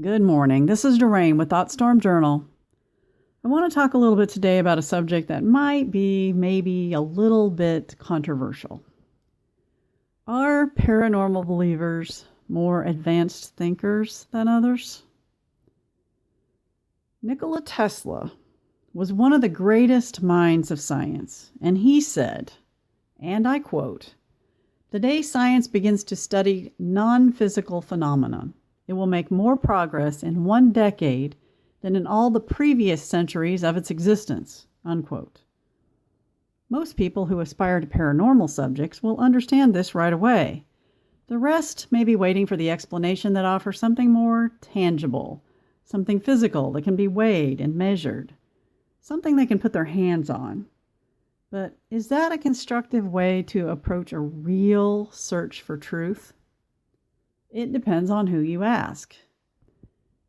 Good morning. This is Doreen with ThoughtStorm Journal. I want to talk a little bit today about a subject that might be maybe a little bit controversial. Are paranormal believers more advanced thinkers than others? Nikola Tesla was one of the greatest minds of science, and he said, and I quote, "The day science begins to study non-physical phenomena, it will make more progress in 1 decade than in all the previous centuries of its existence." Unquote. Most people who aspire to paranormal subjects will understand this right away. The rest may be waiting for the explanation that offers something more tangible, something physical that can be weighed and measured, something they can put their hands on. But is that a constructive way to approach a real search for truth? It depends on who you ask.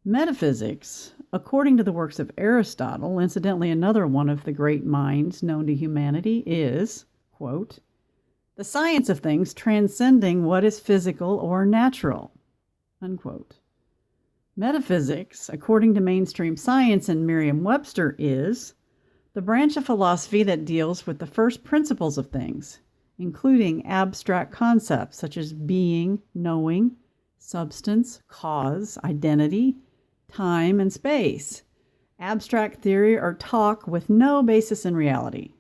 Metaphysics, according to the works of Aristotle, incidentally another one of the great minds known to humanity, is, quote, "the science of things transcending what is physical or natural," unquote. Metaphysics, according to mainstream science and Merriam-Webster, is the branch of philosophy that deals with the first principles of things, including abstract concepts such as being, knowing, substance, cause, identity, time, and space. Abstract theory or talk with no basis in reality.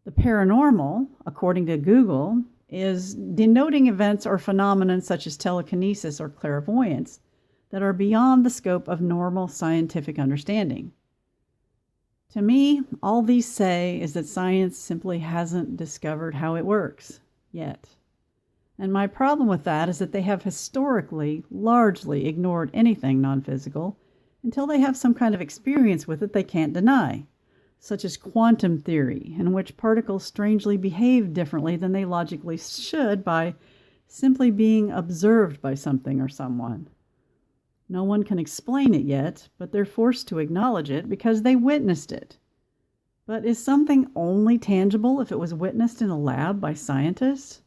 The paranormal, according to Google, is denoting events or phenomena such as telekinesis or clairvoyance that are beyond the scope of normal scientific understanding. To me, all these say is that science simply hasn't discovered how it works yet. And my problem with that is that they have historically largely ignored anything non-physical until they have some kind of experience with it they can't deny, such as quantum theory, in which particles strangely behave differently than they logically should by simply being observed by something or someone. No one can explain it yet, but they're forced to acknowledge it because they witnessed it. But is something only tangible if it was witnessed in a lab by scientists?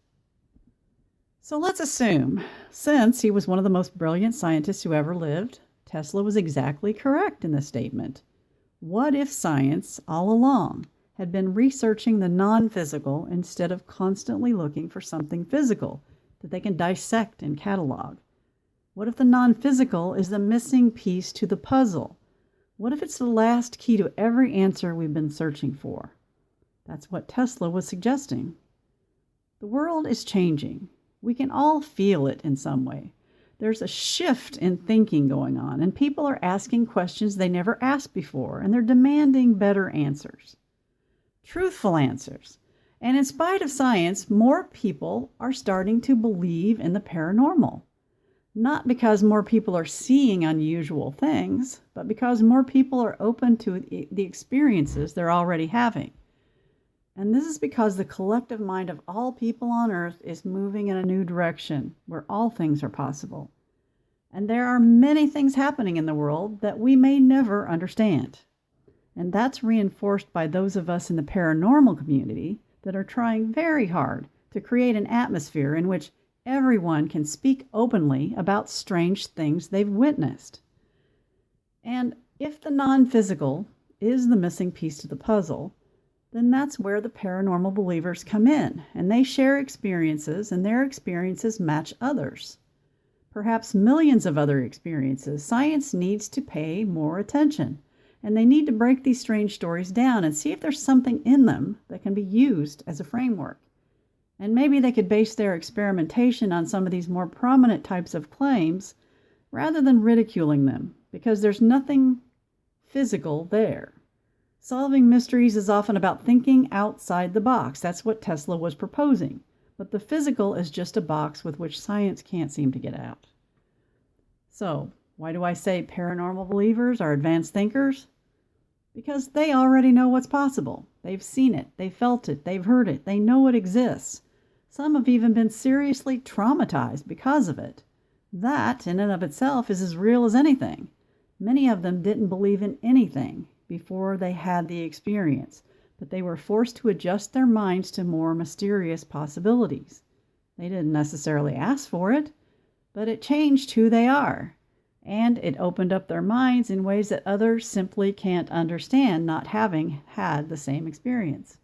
So let's assume, since he was one of the most brilliant scientists who ever lived, Tesla was exactly correct in this statement. What if science, all along, had been researching the non-physical instead of constantly looking for something physical that they can dissect and catalog? What if the non-physical is the missing piece to the puzzle? What if it's the last key to every answer we've been searching for? That's what Tesla was suggesting. The world is changing. We can all feel it in some way. There's a shift in thinking going on, and people are asking questions they never asked before, and they're demanding better answers. Truthful answers. And in spite of science, more people are starting to believe in the paranormal. Not because more people are seeing unusual things, but because more people are open to the experiences they're already having. And this is because the collective mind of all people on earth is moving in a new direction where all things are possible. And there are many things happening in the world that we may never understand. And that's reinforced by those of us in the paranormal community that are trying very hard to create an atmosphere in which everyone can speak openly about strange things they've witnessed. And if the non-physical is the missing piece to the puzzle, then that's where the paranormal believers come in, and they share experiences, and their experiences match others. Perhaps millions of other experiences. Science needs to pay more attention, and they need to break these strange stories down and see if there's something in them that can be used as a framework. And maybe they could base their experimentation on some of these more prominent types of claims rather than ridiculing them, because there's nothing physical there. Solving mysteries is often about thinking outside the box. That's what Tesla was proposing. But the physical is just a box with which science can't seem to get out. So, why do I say paranormal believers are advanced thinkers? Because they already know what's possible. They've seen it, they've felt it, they've heard it, they know it exists. Some have even been seriously traumatized because of it. That, in and of itself, is as real as anything. Many of them didn't believe in anything before they had the experience, but they were forced to adjust their minds to more mysterious possibilities. They didn't necessarily ask for it, but it changed who they are. And it opened up their minds in ways that others simply can't understand, not having had the same experience.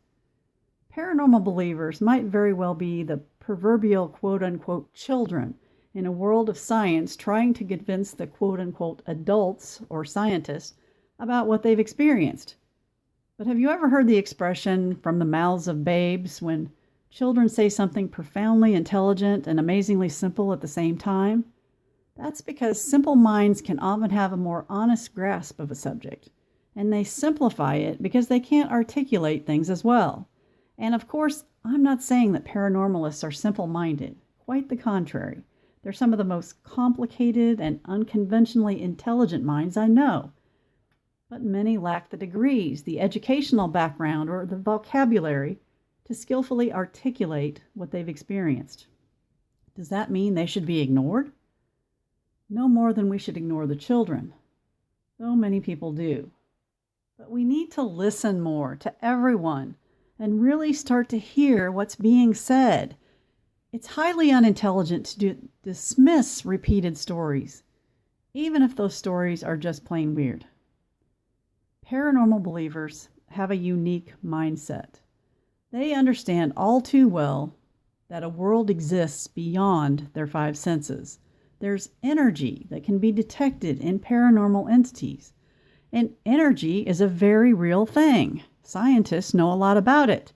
Paranormal believers might very well be the proverbial quote-unquote children in a world of science trying to convince the quote-unquote adults or scientists about what they've experienced. But have you ever heard the expression from the mouths of babes when children say something profoundly intelligent and amazingly simple at the same time? That's because simple minds can often have a more honest grasp of a subject, and they simplify it because they can't articulate things as well. And of course, I'm not saying that paranormalists are simple-minded. Quite the contrary. They're some of the most complicated and unconventionally intelligent minds I know. But many lack the degrees, the educational background, or the vocabulary to skillfully articulate what they've experienced. Does that mean they should be ignored? No more than we should ignore the children, though many people do. But we need to listen more to everyone and really start to hear what's being said. It's highly unintelligent to dismiss repeated stories, even if those stories are just plain weird. Paranormal believers have a unique mindset. They understand all too well that a world exists beyond their five senses. There's energy that can be detected in paranormal entities. And energy is a very real thing. Scientists know a lot about it.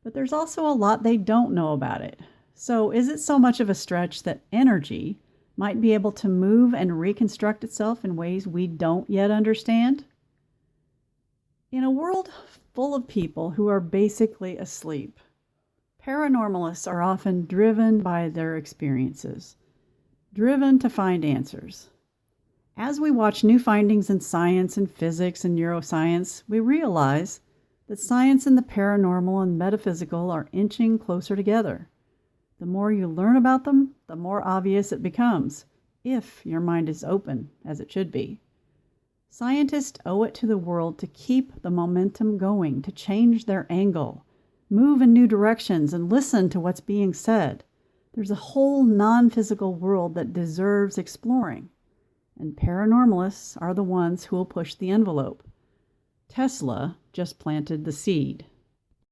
But there's also a lot they don't know about it. So is it so much of a stretch that energy might be able to move and reconstruct itself in ways we don't yet understand? In a world full of people who are basically asleep, paranormalists are often driven by their experiences, driven to find answers. As we watch new findings in science and physics and neuroscience, we realize that science and the paranormal and metaphysical are inching closer together. The more you learn about them, the more obvious it becomes, if your mind is open, as it should be. Scientists owe it to the world to keep the momentum going, to change their angle, move in new directions, and listen to what's being said. There's a whole non-physical world that deserves exploring, and paranormalists are the ones who will push the envelope. Tesla just planted the seed.